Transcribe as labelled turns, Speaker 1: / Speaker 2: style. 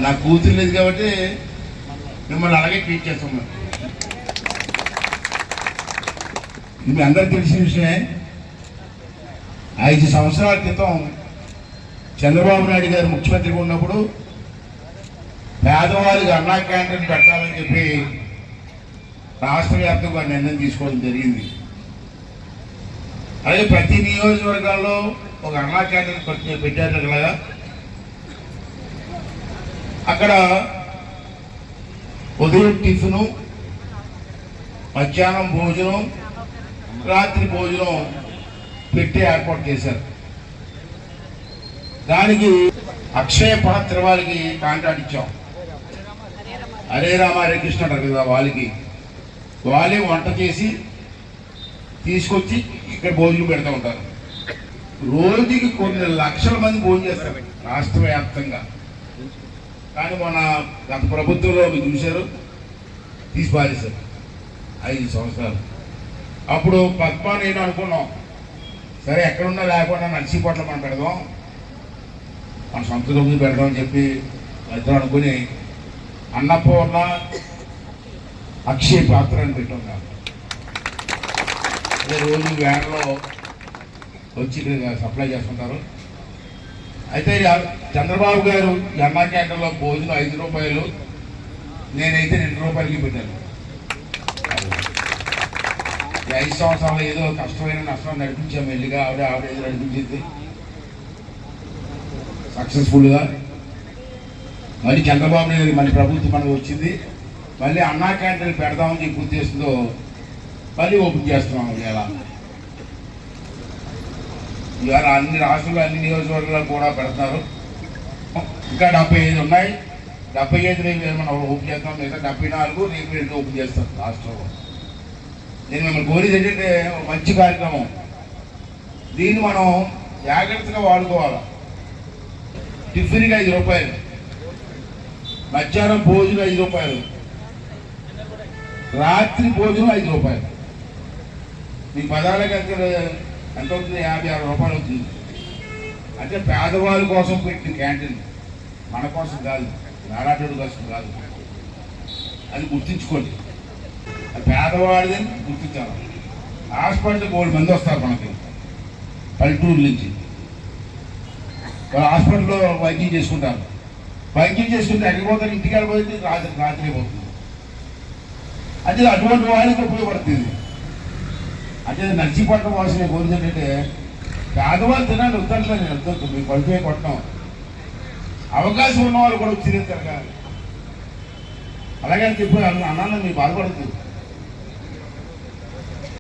Speaker 1: నాకు కూతురు లేదు కాబట్టి మిమ్మల్ని అలాగే ట్రీట్ చేస్తాం. మీ అందరికి తెలిసిన విషయమే, 5 సంవత్సరాల క్రితం చంద్రబాబు నాయుడు గారు ముఖ్యమంత్రిగా ఉన్నప్పుడు పేదవారికి అన్నా క్యాంటీన్ పెట్టాలని చెప్పి రాష్ట్ర వ్యాప్తంగా నిర్ణయం తీసుకోవడం జరిగింది. అలాగే ప్రతి నియోజకవర్గాల్లో ఒక అన్నా క్యాంటీన్ పెట్టారు కదా. అక్కడ ఉదయం టిఫిను, మధ్యాహ్నం భోజనం, రాత్రి భోజనం పెట్టి ఏర్పాటు చేశారు. దానికి అక్షయ పాత్ర వాళ్ళకి కాంట్రాక్ట్ ఇచ్చాం. హరే రామ హరే కృష్ణ అంటారు కదా, వాళ్ళే వంట చేసి తీసుకొచ్చి ఇక్కడ భోజనం పెడతా ఉంటారు. రోజుకి కొన్ని లక్షల మంది భోజనం చేస్తారు రాష్ట్ర వ్యాప్తంగా. కానీ మన గత ప్రభుత్వంలో మీరు చూశారు, తీసి పారేశారు 5 సంవత్సరాలు. అప్పుడు పద్మా నేను అనుకున్నాం, సరే ఎక్కడున్నా లేకుండా నర్సీపట్నం మనం పెడదాం, మన సొంత డబ్బులు పెడదాం అని చెప్పి ఇద్దరు అనుకుని అన్నపూర్ణ అక్షయ పాత్ర అని పెట్టున్నాం. అదే రోజు వ్యాన్లో వచ్చి సప్లై చేస్తుంటారు. అయితే చంద్రబాబు గారు అన్నా క్యాంటీన్లో భోజనం 5 రూపాయలు, నేనైతే 2 రూపాయలకి పెట్టాను. 5 సంవత్సరాలు ఏదో కష్టమైన నష్టం నడిపించాము. వెళ్ళిగా ఆవిడ ఏదో నడిపించింది సక్సెస్ఫుల్గా. మళ్ళీ చంద్రబాబు నాయుడు మళ్ళీ ప్రభుత్వం మనకు వచ్చింది, మళ్ళీ అన్నా క్యాంటీన్ పెడదామని చెప్పి ఉద్దేశంతో మళ్ళీ ఓపెన్ చేస్తున్నాం. ఇవాళ అన్ని రాష్ట్రాలు అన్ని నియోజకవర్గాలు కూడా పెడుతున్నారు. ఇంకా 75 ఉన్నాయి. 75 మనం ఓపెన్ చేస్తాం, మిగతా 74 రేపు ఓపెన్ చేస్తాం రాష్ట్రంలో. నేను మిమ్మల్ని కోరేది ఏంటంటే, మంచి కార్యక్రమం, దీన్ని మనం జాగ్రత్తగా వాడుకోవాలి. టిఫిన్కి 5 రూపాయలు, మధ్యాహ్నం భోజనం 5 రూపాయలు, రాత్రి భోజనం 5 రూపాయలు. మీ పదాలకి ఎంత అవుతుంది? 50-60 రూపాయలు అవుతుంది. అంటే పేదవాళ్ళ కోసం పెట్టిన క్యాంటీన్, మన కోసం కాదు, నారాటోడు కోసం కాదు. అది గుర్తించుకోండి, పేదవాడిదని గుర్తించాలి. హాస్పిటల్కి 3 మంది వస్తారు మనకి పల్లెటూరు నుంచి. వాళ్ళు హాస్పిటల్లో వైద్యం చేసుకుంటారు. వైద్యం చేసుకుంటే ఎక్కడికి పోతారు? ఇంటికి వెళ్ళిపోతే రాత్రి పోతుంది. అంటే అటువంటి వాళ్ళకి ఉపయోగపడుతుంది. అంటే నర్సీపట్నం వాసిన కోరిక ఏంటంటే, పేదవాళ్ళు తినాలి వద్దంటే నేను వద్దు, మీకు పడిపోయి కొట్టడం. అవకాశం ఉన్న వాళ్ళు కూడా వచ్చి తిరగాలి. అలాగే చెప్పి అన్నాను, మీరు బాధపడుతుంది.